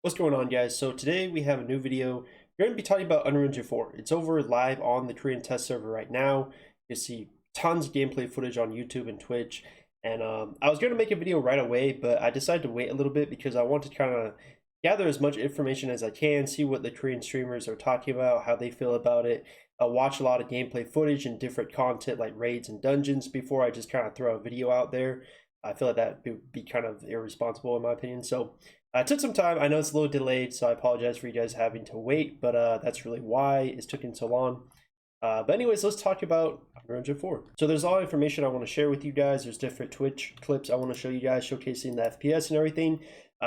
What's going on, guys? So today we have a new video. We're going to be talking about Unreal Engine 4. It's over live on the Korean test server right now. You see tons of gameplay footage on YouTube and Twitch. And I was going to make a video right away, but I decided to wait a little bit because I want to kind of gather as much information as I can, see what the Korean streamers are talking about, how they feel about it. Watch a lot of gameplay footage and different content like raids and dungeons before I just kind of throw a video out there. I feel like that would be kind of irresponsible in my opinion. So it took some time. I know it's a little delayed, so I apologize for you guys having to wait, but that's really why it's taking so long. But anyways, let's talk about Unreal Engine 4. So there's a lot of information I want to share with you guys. There's different Twitch clips I want to show you guys showcasing the FPS and everything.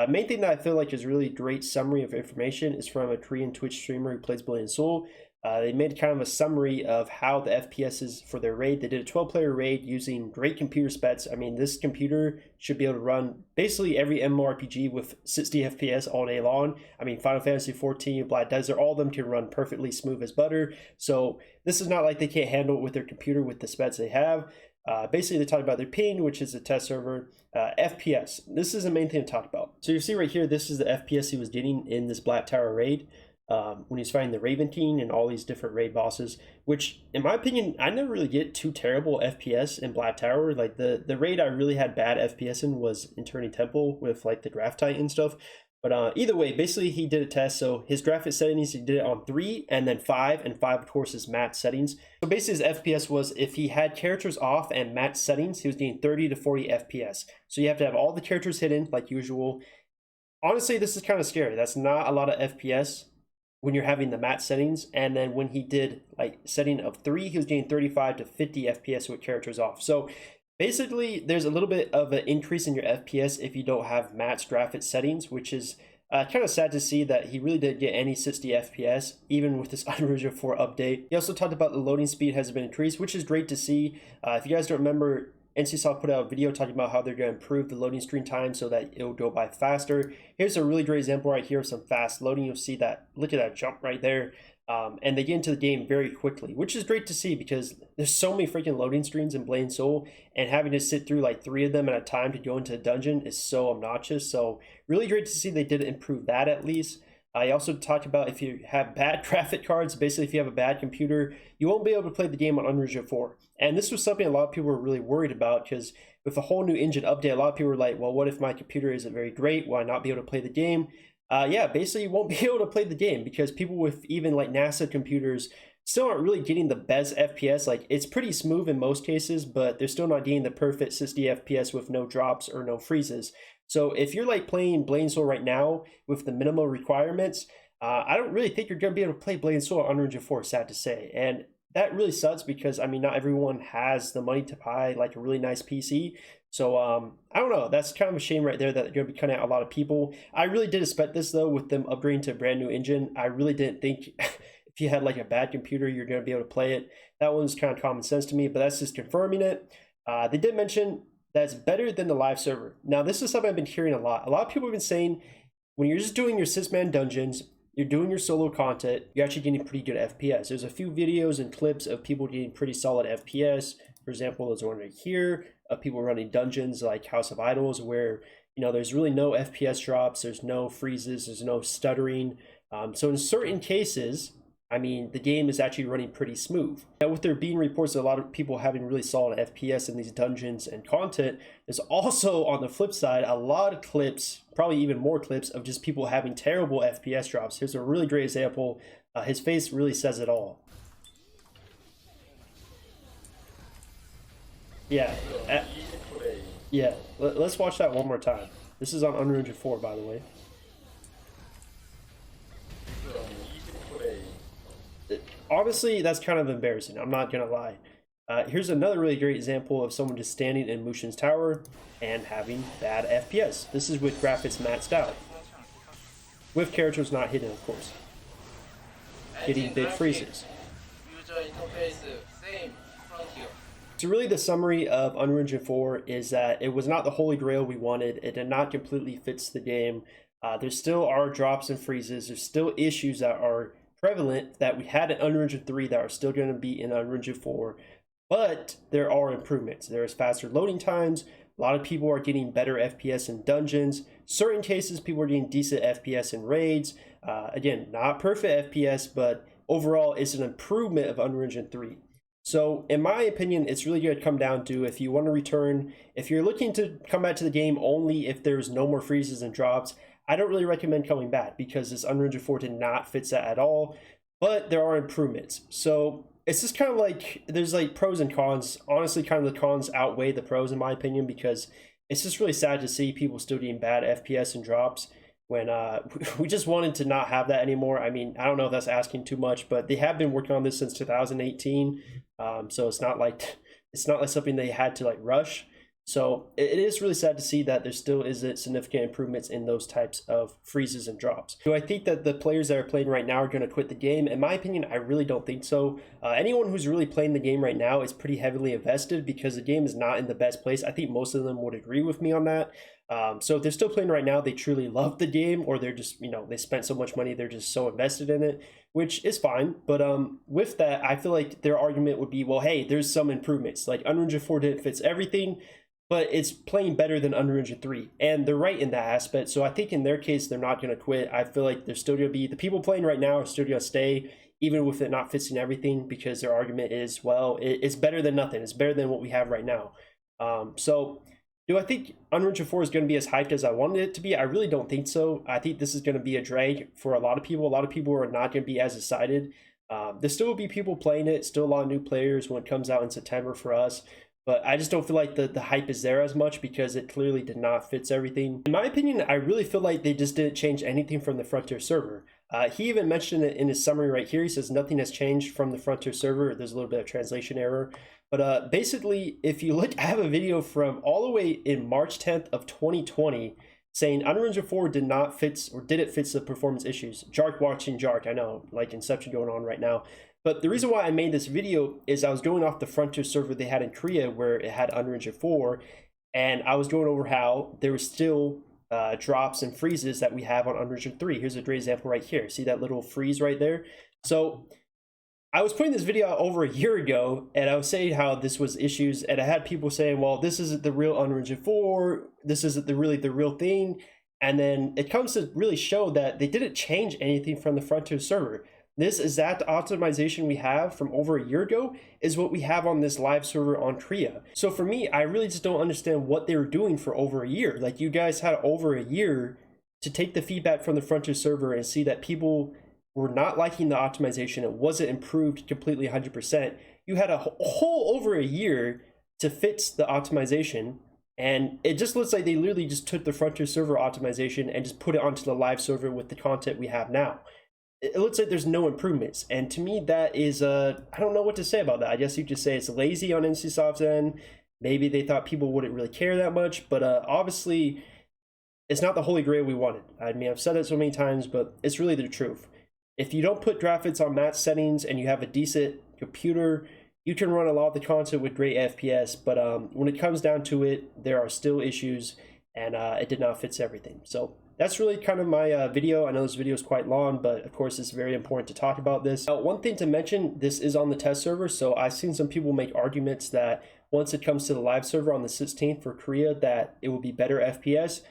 Main thing that I feel like is really great summary of information is from a Korean Twitch streamer who plays Blade and Soul. They made kind of a summary of how the FPS is for their raid. They did a 12-player raid using great computer specs. I mean, this computer should be able to run basically every MMORPG with 60 FPS all day long. I mean, Final Fantasy 14, Black Desert, all of them can run perfectly smooth as butter. So this is not like they can't handle it with their computer with the specs they have. Basically, they talked about their ping, which is the test server. FPS, this is the main thing to talk about. So you see right here, this is the FPS he was getting in this Black Tower raid. When he's fighting the Raven King and all these different raid bosses, which in my opinion, I never really get too terrible FPS in Black Tower. Like the raid I really had bad FPS in was Eternity Temple with like the Graphite and stuff. But either way, basically he did a test. So his graphic settings, he did it on 3 and then 5, and 5 of course is max settings. So basically his FPS was, if he had characters off and max settings, he was getting 30 to 40 FPS. So you have to have all the characters hidden like usual. Honestly, this is kind of scary. That's not a lot of FPS when you're having the max settings. And then when he did like setting of 3, he was getting 35 to 50 FPS with characters off. So basically there's a little bit of an increase in your FPS if you don't have max graphics settings, which is kind of sad to see that he really didn't get any 60 FPS even with this Unreal Engine 4 update. He also talked about the loading speed has been increased, which is great to see. If you guys don't remember, NCSoft put out a video talking about how they're going to improve the loading screen time so that it'll go by faster. Here's a really great example right here of some fast loading. You'll see that, look at that jump right there. And they get into the game very quickly, which is great to see because there's so many freaking loading screens in Blade and Soul, and having to sit through like 3 of them at a time to go into a dungeon is so obnoxious. So really great to see they did improve that at least. I also talked about if you have bad graphic cards, basically if you have a bad computer, you won't be able to play the game on Unreal Engine 4. And this was something a lot of people were really worried about because with a whole new engine update, a lot of people were like, well, what if my computer isn't very great? Will I not be able to play the game? Yeah, basically you won't be able to play the game because people with even like NASA computers still aren't really getting the best FPS. Like it's pretty smooth in most cases, but they're still not getting the perfect 60 FPS with no drops or no freezes. So if you're like playing Blade and Soul right now with the minimal requirements, I don't really think you're going to be able to play Blade and Soul on Unreal Engine 4, sad to say. And that really sucks because, I mean, not everyone has the money to buy like a really nice PC. So I don't know. That's kind of a shame right there that they're going to be cutting out a lot of people. I really did expect this though with them upgrading to a brand new engine. I really didn't think if you had like a bad computer, you're going to be able to play it. That one's kind of common sense to me, but that's just confirming it. They did mention that's better than the live server. Now, this is something I've been hearing a lot. A lot of people have been saying when you're just doing your 6-man dungeons, you're doing your solo content, you're actually getting pretty good FPS. There's a few videos and clips of people getting pretty solid FPS. For example, there's one right here of people running dungeons like House of Idols where, you know, there's really no FPS drops, there's no freezes, there's no stuttering. So in certain cases, I mean, the game is actually running pretty smooth. Now, with there being reports of a lot of people having really solid FPS in these dungeons and content, there's also, on the flip side, a lot of clips, probably even more clips, of just people having terrible FPS drops. Here's a really great example. His face really says it all. Yeah. Yeah. Let's watch that one more time. This is on Unreal Engine 4, by the way. Honestly, that's kind of embarrassing. I'm not gonna lie. Here's another really great example of someone just standing in Mushin's tower and having bad FPS. This is with graphics maxed out, with characters not hidden, of course. Getting big freezes. So really the summary of Unreal Engine 4 is that it was not the holy grail we wanted. It did not completely fix the game. There still are drops and freezes. There's still issues that are prevalent that we had in Unreal Engine 3 that are still going to be in Unreal Engine 4, but there are improvements. There's faster loading times, A lot of people are getting better FPS in dungeons. Certain cases, people are getting decent FPS in raids. Again, not perfect FPS, but overall, it's an improvement of Unreal Engine 3. So in my opinion, it's really going to come down to if you want to return, if you're looking to come back to the game only if there's no more freezes and drops, I don't really recommend coming back because this Unreal Engine 4 did not fit that at all, but there are improvements. So it's just kind of like, there's like pros and cons. Honestly, kind of the cons outweigh the pros in my opinion, because it's just really sad to see people still getting bad FPS and drops when we just wanted to not have that anymore. I mean, I don't know if that's asking too much, but they have been working on this since 2018. So it's not like something they had to like rush. So it is really sad to see that there still isn't significant improvements in those types of freezes and drops. Do I think that the players that are playing right now are going to quit the game? In my opinion, I really don't think so. Anyone who's really playing the game right now is pretty heavily invested because the game is not in the best place. I think most of them would agree with me on that. So if they're still playing right now, they truly love the game, or they're just, they spent so much money, they're just so invested in it, which is fine. But with that, I feel like their argument would be, well, hey, there's some improvements. Like Unreal Engine 4 didn't fix everything, but it's playing better than Unreal Engine 3. And they're right in that aspect. So I think in their case, they're not going to quit. I feel like they're still going to be, the people playing right now are still going to stay, even with it not fixing everything, because their argument is, well, it's better than nothing. It's better than what we have right now. So do I think Unreal Engine 4 is going to be as hyped as I wanted it to be? I really don't think so. I think this is going to be a drag for a lot of people. A lot of people are not going to be as excited. There still will be people playing it, still a lot of new players when it comes out in September for us. But I just don't feel like the hype is there as much because it clearly did not fix everything. In my opinion, I really feel like they just didn't change anything from the Frontier server. He even mentioned it in his summary right here. He says nothing has changed from the Frontier server. There's a little bit of translation error. But basically, if you look, I have a video from all the way in March 10th of 2020 saying Unreal Engine 4 did not fix, or did it fix the performance issues. Jarke watching Jarke, I know, like Inception going on right now. But the reason why I made this video is I was going off the Frontier server they had in Korea where it had Unreal Engine 4, and I was going over how there were still drops and freezes that we have on Unreal Engine 3. Here's a great example right here. See that little freeze right there? So I was putting this video out over a year ago, and I was saying how this was issues, and I had people saying, well, this isn't the real Unreal Engine 4, this isn't really the real thing. And then it comes to really show that they didn't change anything from the Frontier server. This exact optimization we have from over a year ago is what we have on this live server on Korea. So for me, I really just don't understand what they were doing for over a year. Like, you guys had over a year to take the feedback from the Frontier server and see that people were not liking the optimization. It wasn't improved completely 100%. You had a whole over a year to fix the optimization. And it just looks like they literally just took the Frontier server optimization and just put it onto the live server with the content we have now. It looks like there's no improvements, and to me that is I don't know what to say about that. I guess you could say it's lazy on NCSoft's end. Maybe they thought people wouldn't really care that much, but obviously it's not the holy grail we wanted. I mean, I've said it so many times, but it's really the truth. If you don't put graphics on max settings and you have a decent computer, you can run a lot of the content with great FPS, but when it comes down to it, there are still issues, and it did not fix everything. So that's really kind of my video. I know this video is quite long, but of course it's very important to talk about this. One thing to mention, this is on the test server, so I've seen some people make arguments that once it comes to the live server on the 16th for Korea, that it will be better FPS.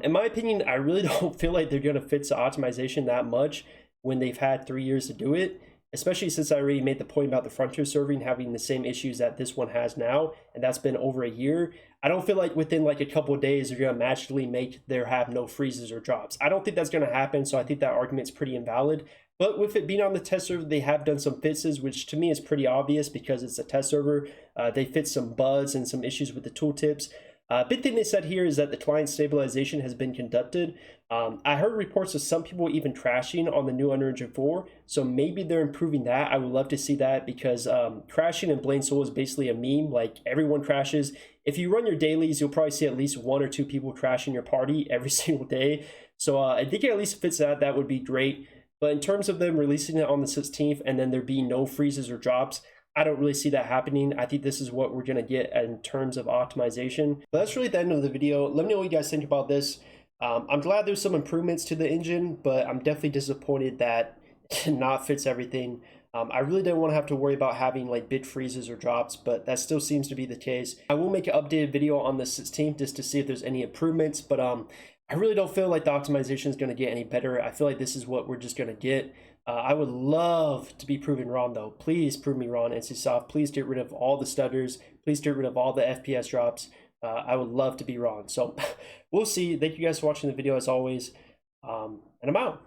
In my opinion, I really don't feel like they're going to fix the optimization that much when they've had 3 years to do it, especially since I already made the point about the Frontier serving having the same issues that this one has now, and that's been over a year. I don't feel like within like a couple of days they're going to magically make there have no freezes or drops. I don't think that's going to happen, so I think that argument's pretty invalid. But with it being on the test server, they have done some fixes, which to me is pretty obvious because it's a test server. They fixed some bugs and some issues with the tooltips. Big thing they said here is that the client stabilization has been conducted. I heard reports of some people even crashing on the new Unreal Engine 4, so maybe they're improving that. I would love to see that because crashing in Blade Soul is basically a meme. Like, everyone crashes. If you run your dailies, you'll probably see at least 1 or 2 people crashing your party every single day. So I think it at least fits that. That would be great. But in terms of them releasing it on the 16th and then there being no freezes or drops, I don't really see that happening. I think this is what we're going to get in terms of optimization. But that's really the end of the video. Let me know what you guys think about this. I'm glad there's some improvements to the engine, but I'm definitely disappointed that it did not fix everything. I really didn't want to have to worry about having like bit freezes or drops, but that still seems to be the case. I will make an updated video on the 16th just to see if there's any improvements, but I really don't feel like the optimization is going to get any better. I feel like this is what we're just going to get. I would love to be proven wrong though. Please prove me wrong, NCSoft. Please get rid of all the stutters. Please get rid of all the FPS drops. I would love to be wrong. So we'll see. Thank you guys for watching the video as always. And I'm out.